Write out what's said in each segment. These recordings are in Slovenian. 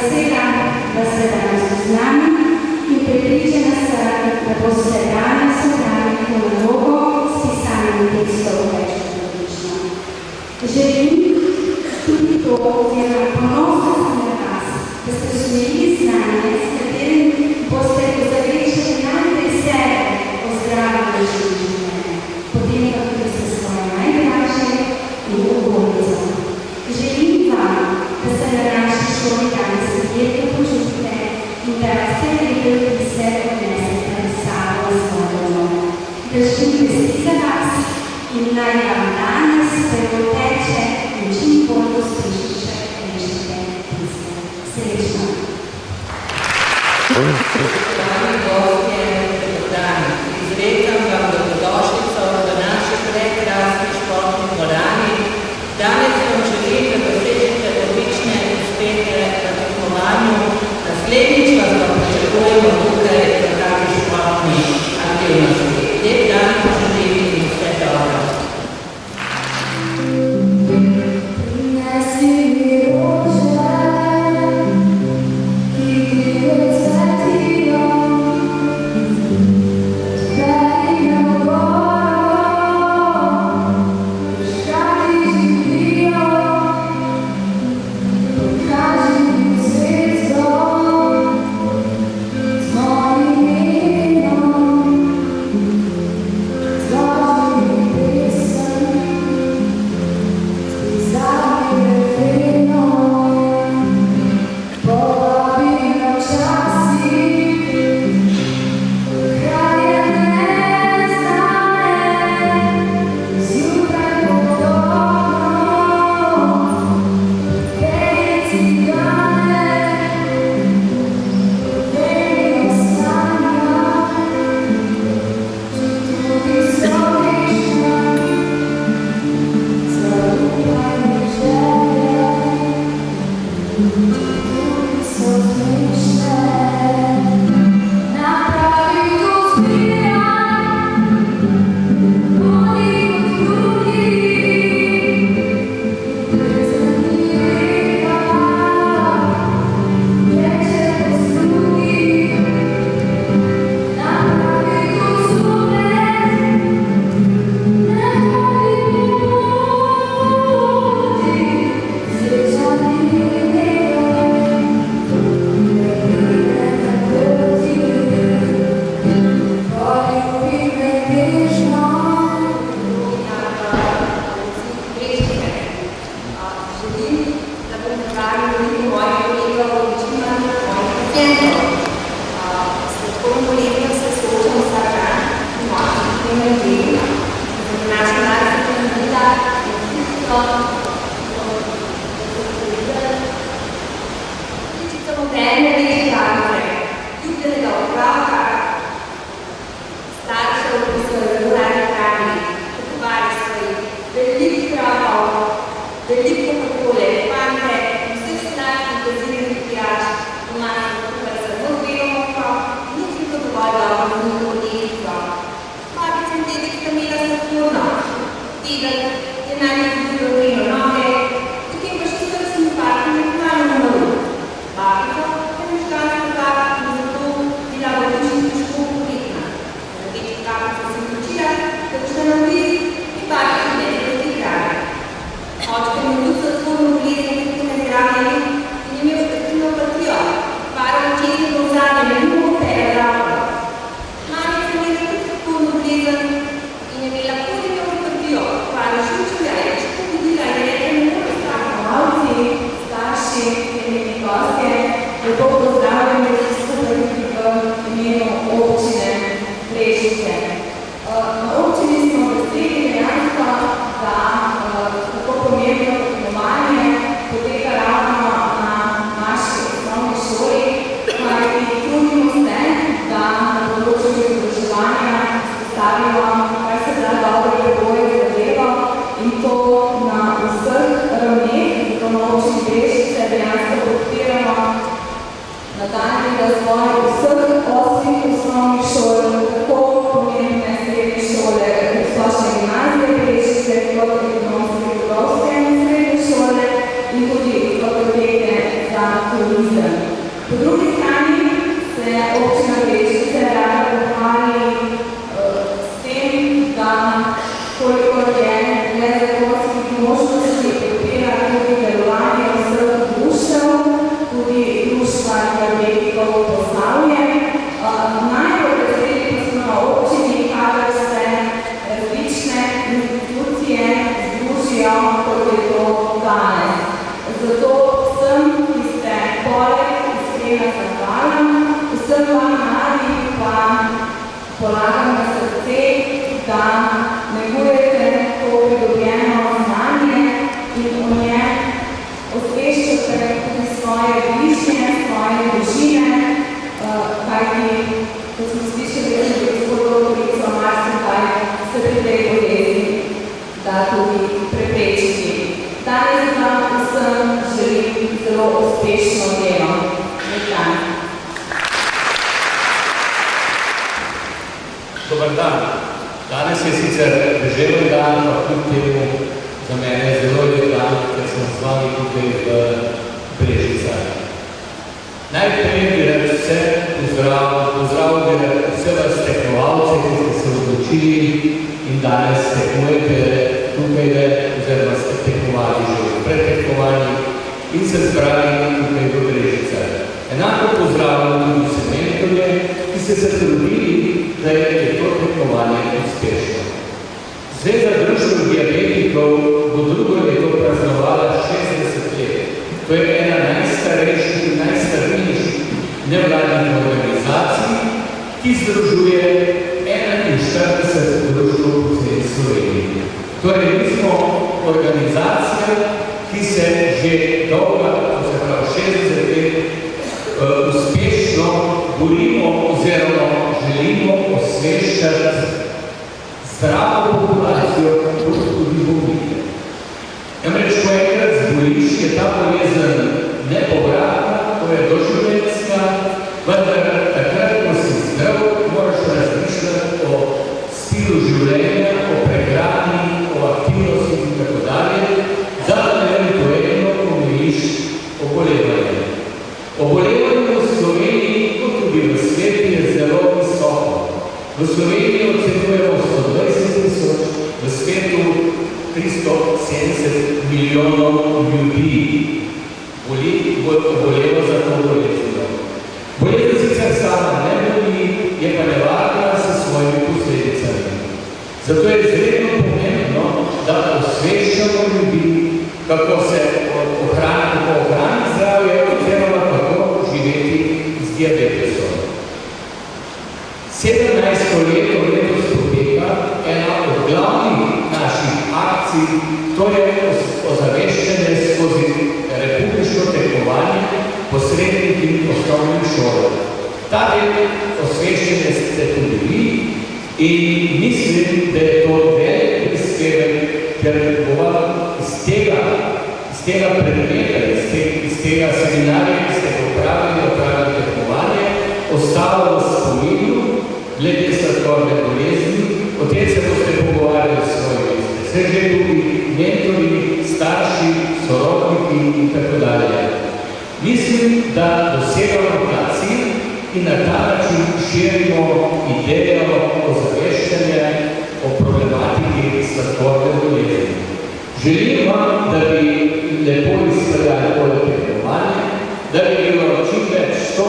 vesela, da ste danes z nami in prepričana sem, da boste danes obrali to nalogo s pisanjem tekstov več odlično. Želim tudi to, oziroma ponosna sem na vas, da ste smeli znanje, s katerim boste ozaveščali najprej sebe o zdravem rešenju življenja, potem pa tudi za svoje najdražje in okolico. Želim vam, da se na naši šoli danes prijetno počutite in da vse leto pri sebi odnesete s sabo in svojo domov. Držim vesti za vas in naj vam danes preoteče in čim bolj uspešniše rešite tiste. Srečno! Spoštovani gostje, dobrani, izrekam vam dobrodošlico v naši prekrasni športni dvorani. Danes vam želim, da dosežete odlične uspehe na tekmovanju. Naslednjič vas pa pričakujemo tukaj v taki športni aktivnosti. Lep dan želim in vse dobro. In tudi fakultete za turizem. Po drugi strani se občina Brežice rada pohvali s tem, da kolikor je le zakonskih možnosti podpira tudi delovanje vseh društev, tudi društva energetikov Posavje. Najbolj razredi pa smo na občini, kadar se različne institucije združijo, kot je to danes. Zato vsem, ki ste poleg iskrena zahvala, vsem vam mladi pa polagam na srce, da negujete to pridobljeno znanje in o njem osveščate tudi svoje bližnje, svoje družine, kajti, kot smo slišali, že gospod doktorico marsikaj se pri tej bolezni da tudi preprečiti. Danes vam vsem želim zelo uspešno delo. Nekaj. Dobar dan. Danes je sicer deževen dan, pa kljub temu za mene zelo lep dan, ker sem z vami tukaj v Brežicah. Najprej bi rad vse pozdravil vse vas tekmovalce, ki ste se odločili in danes tekmujete tukaj, oziroma ste tekmovali že v predtekmovanju in se zbrali tukaj v Brežicah. Enako pozdravljam tudi vse mentorje, ki ste se trudili, da je to tekmovanje uspešno. Zveza društva diabetikov bo drugo leto praznovala 60 let. To je ena najstarejših in najstabilnejših nevladnih organizacij, ki združuje 41 društv po celej Sloveniji. Torej, mi smo organizacija, ki se že dolga, to se pravi 60 let, uspešno borimo oziroma želimo osveščati zdravo populacijo tudi bolnike. Namreč, ko enkrat zboliš, je ta bolezen nepovratna, to je doživljenjska, vendar takrat, ko si zdrav, moraš razmišljati o stilu življenja, o prehrani, o aktivnosti in tako dalje, da eventualno omejiš obolevanje. Obolevanje v Sloveniji, kot tudi v svetu, je zelo visoko. V Sloveniji ocenjujemo 120 000, v svetu 370 milijonov ljudi obolelo za to bolezen. Bolezen sicer sama ne boli, je pa nevarna s svojimi posledicami. Zato je izredno pomembno, da osveščamo ljudi, kako se ohraniti zdravje oziroma kako živeti z diabetesom. 17. leto letos poteka ena od glavnih naših akcij, to je ozaveščanje skozi republiško tekmovanje po srednjih in osnovnih šolah. Ta del osveščanje ste tudi vi in mislim, da je to velik prispevek, ker bova iz tega predmeta, iz tega seminarja, ki ste opravili tekmovanje, ostalo v spominu glede sladkorne bolezni, o tem se boste pogovarjali s svojimi. Se že tudi mentori, starši, sorodniki in tako dalje. Mislim, da dosegamo ta cilj in na ta način širimo idejo ozaveščanja o problematiki sladkorne bolezni. Želim vam, da bi lepo izpeljali tole tekmovanje, da bi bilo čim več 100%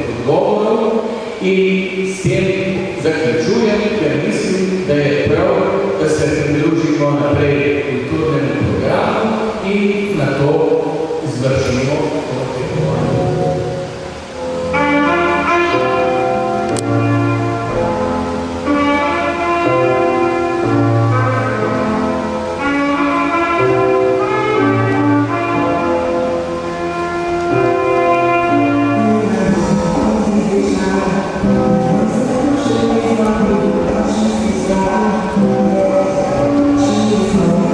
odgovorov in s tem zaključujem, ker mislim, da je prav, da se pridružimo naprej kulturnemu programu in na to izvršimo to tekmovanje. Thank you.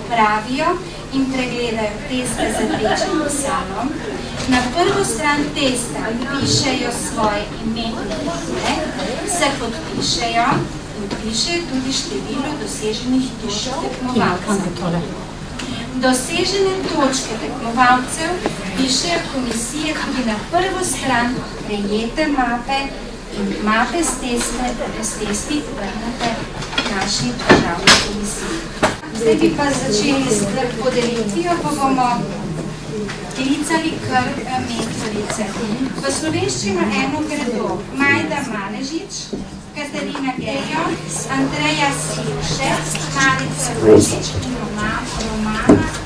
popravijo in pregledajo teste z rdečim pisalom. Na prvo stran testa pišejo svoje ime in priimek, se podpišejo in pišejo tudi število doseženih točk tekmovalcev. Dosežene točke tekmovalcev pišejo komisije tudi na prvo stran prejete mape in mape s testi vrnete naši državni komisiji. Zdaj bi pa začeli s podelitvijo, pa bomo klicali kar mentorice. V slovenščino eno gredo Majda Manežič, Katarina Gejo, Andreja Silšec, Marica Ružič in Romana